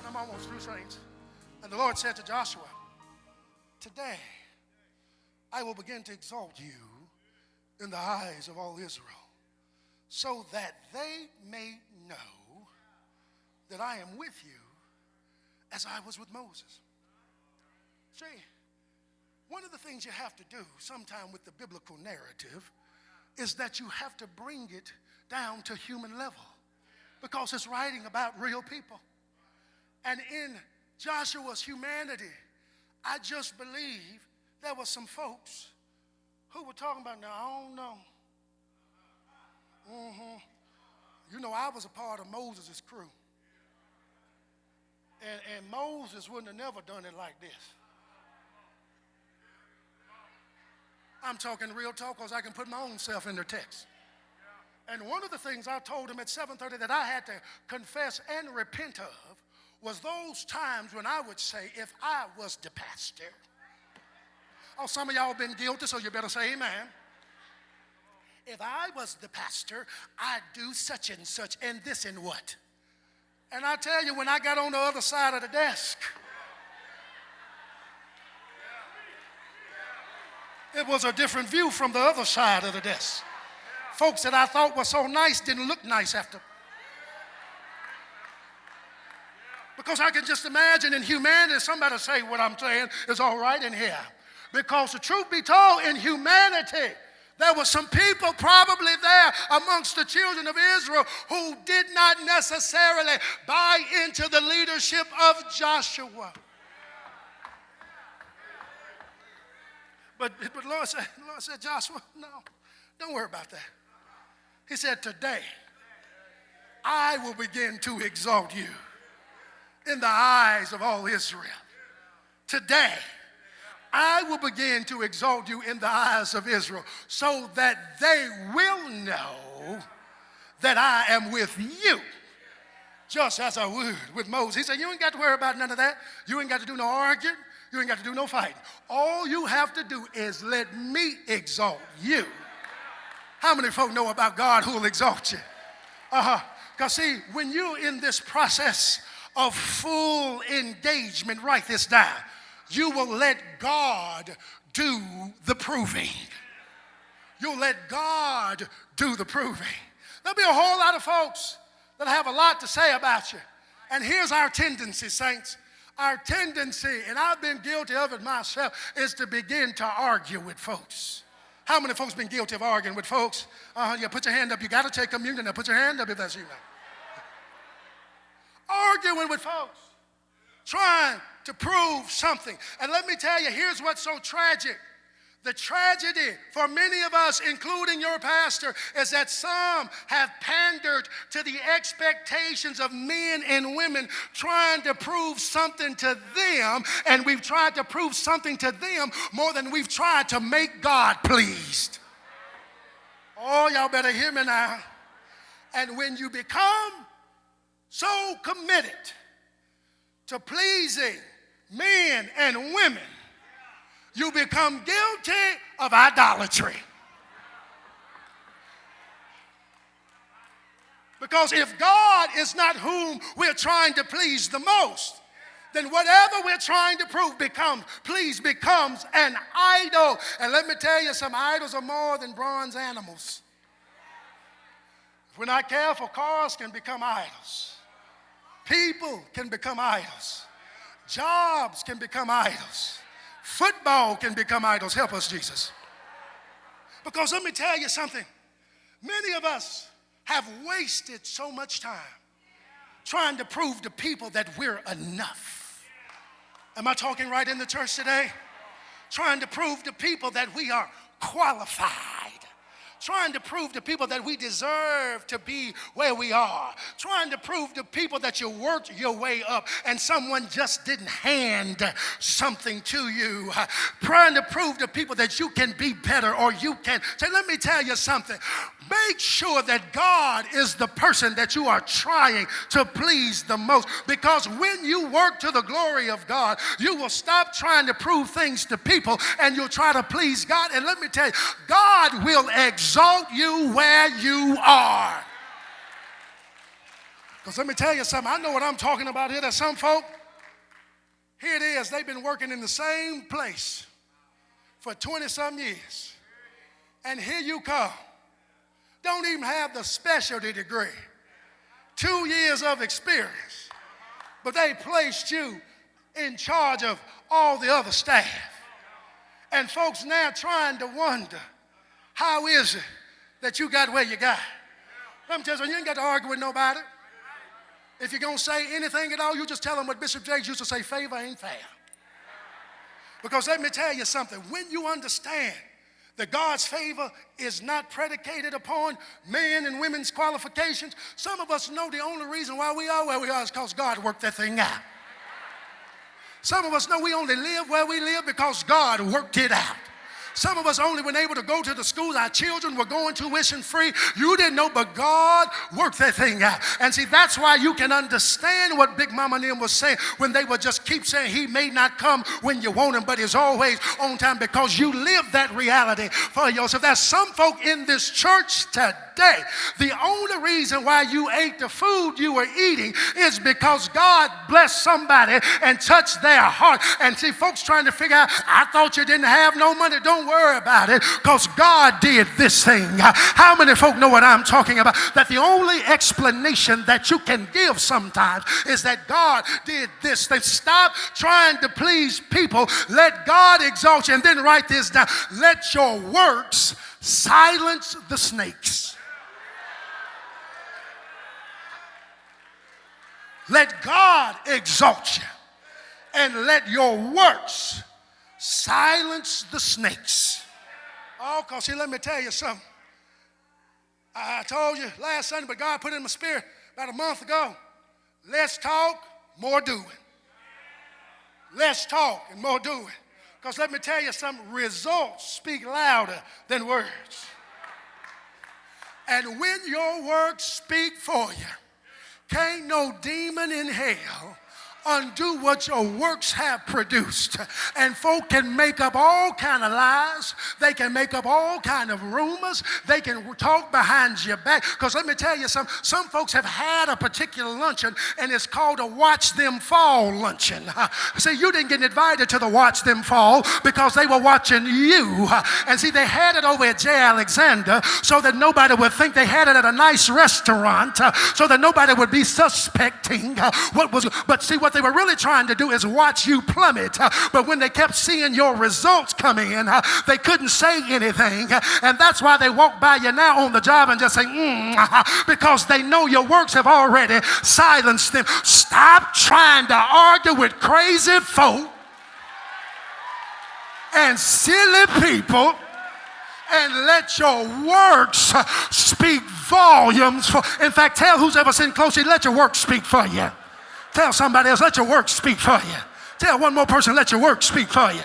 I'm almost through, saints. And the Lord said to Joshua, today I will begin to exalt you in the eyes of all Israel, so that they may know that I am with you as I was with Moses. See, one of the things you have to do sometime with the biblical narrative is that you have to bring it down to human level, because it's writing about real people. And in Joshua's humanity, I just believe there were some folks who were talking about, now, I don't know. You know, I was a part of Moses' crew. And Moses wouldn't have never done it like this. I'm talking real talk because I can put my own self in the text. And one of the things I told him at 7:30 that I had to confess and repent of was those times when I would say, if I was the pastor. Oh, some of y'all have been guilty, so you better say amen. If I was the pastor, I'd do such and such and this and what. And I tell you, when I got on the other side of the desk, it was a different view from the other side of the desk. Folks that I thought were so nice didn't look nice after. Because I can just imagine in humanity, somebody say what I'm saying is all right in here. Because the truth be told, in humanity, there were some people probably there amongst the children of Israel who did not necessarily buy into the leadership of Joshua. But Lord said, Joshua, no, don't worry about that. He said, today, I will begin to exalt you in the eyes of all Israel. Today, I will begin to exalt you in the eyes of Israel, so that they will know that I am with you, just as I would with Moses. He said, you ain't got to worry about none of that. You ain't got to do no arguing. You ain't got to do no fighting. All you have to do is let me exalt you. How many folk know about God who will exalt you? Because see, when you're in this process of full engagement, write this down, you will let God do the proving. You'll let God do the proving. There'll be a whole lot of folks that have a lot to say about you. And here's our tendency, saints. Our tendency, and I've been guilty of it myself, is to begin to argue with folks. How many folks been guilty of arguing with folks? Yeah, put your hand up. You got to take communion. Now put your hand up if that's you now. Arguing with folks, trying to prove something. And let me tell you, here's what's so tragic. The tragedy for many of us, including your pastor, is that some have pandered to the expectations of men and women, trying to prove something to them, and we've tried to prove something to them more than we've tried to make God pleased. Oh, y'all better hear me now. And when you become so committed to pleasing men and women, you become guilty of idolatry. Because if God is not whom we're trying to please the most, then whatever we're trying to prove becomes an idol. And let me tell you, some idols are more than bronze animals. If we're not careful, cars can become idols. People can become idols. Jobs can become idols. Football can become idols. Help us, Jesus. Because let me tell you something. Many of us have wasted so much time trying to prove to people that we're enough. Am I talking right in the church today? Trying to prove to people that we are qualified. Trying to prove to people that we deserve to be where we are. Trying to prove to people that you worked your way up and someone just didn't hand something to you. Trying to prove to people that you can be better or you can. So let me tell you something. Make sure that God is the person that you are trying to please the most. Because when you work to the glory of God, you will stop trying to prove things to people and you'll try to please God. And let me tell you, God will exalt you where you are. Because let me tell you something, I know what I'm talking about here. There's some folk, here it is, they've been working in the same place for 20-some years. And here you come. Don't even have the specialty degree. 2 years of experience. But they placed you in charge of all the other staff. And folks now trying to wonder, how is it that you got where you got? Let me tell you, you ain't got to argue with nobody. If you're going to say anything at all, you just tell them what Bishop Jakes used to say, favor ain't fair. Because let me tell you something, when you understand that God's favor is not predicated upon men and women's qualifications, some of us know the only reason why we are where we are is because God worked that thing out. Some of us know we only live where we live because God worked it out. Some of us only been able to go to the schools our children were going tuition free. You didn't know, but God worked that thing out. And see, that's why you can understand what Big Mama and them was saying when they would just keep saying he may not come when you want him, but he's always on time, because you live that reality for yourself. There's some folk in this church today, the only reason why you ate the food you were eating is because God blessed somebody and touched their heart. And see, folks trying to figure out, I thought you didn't have no money. Don't worry about it, because God did this thing. How many folk know what I'm talking about? That the only explanation that you can give sometimes is that God did this thing. Stop trying to please people. Let God exalt you. And then write this down. Let your works silence the snakes. Let God exalt you, and let your works silence the snakes. Oh, because see, let me tell you something. I told you last Sunday, but God put it in my spirit about a month ago. Less talk, more doing. Less talk and more doing. Because let me tell you something, results speak louder than words. And when your works speak for you, can't no demon in hell undo what your works have produced. And folk can make up all kind of lies. They can make up all kind of rumors. They can talk behind your back. Because let me tell you something, some folks have had a particular luncheon, and it's called a Watch Them Fall luncheon. See, you didn't get invited to the Watch Them Fall because they were watching you. And see, they had it over at J. Alexander so that nobody would think they had it at a nice restaurant, so that nobody would be suspecting what was. But see, what they were really trying to do is watch you plummet. But when they kept seeing your results come in, they couldn't say anything. And that's why they walk by you now on the job and just say, because they know your works have already silenced them. Stop trying to argue with crazy folk and silly people, and let your works speak volumes. In fact, tell who's ever sitting close to you, let your works speak for you. Tell somebody else, let your work speak for you. Tell one more person, let your work speak for you.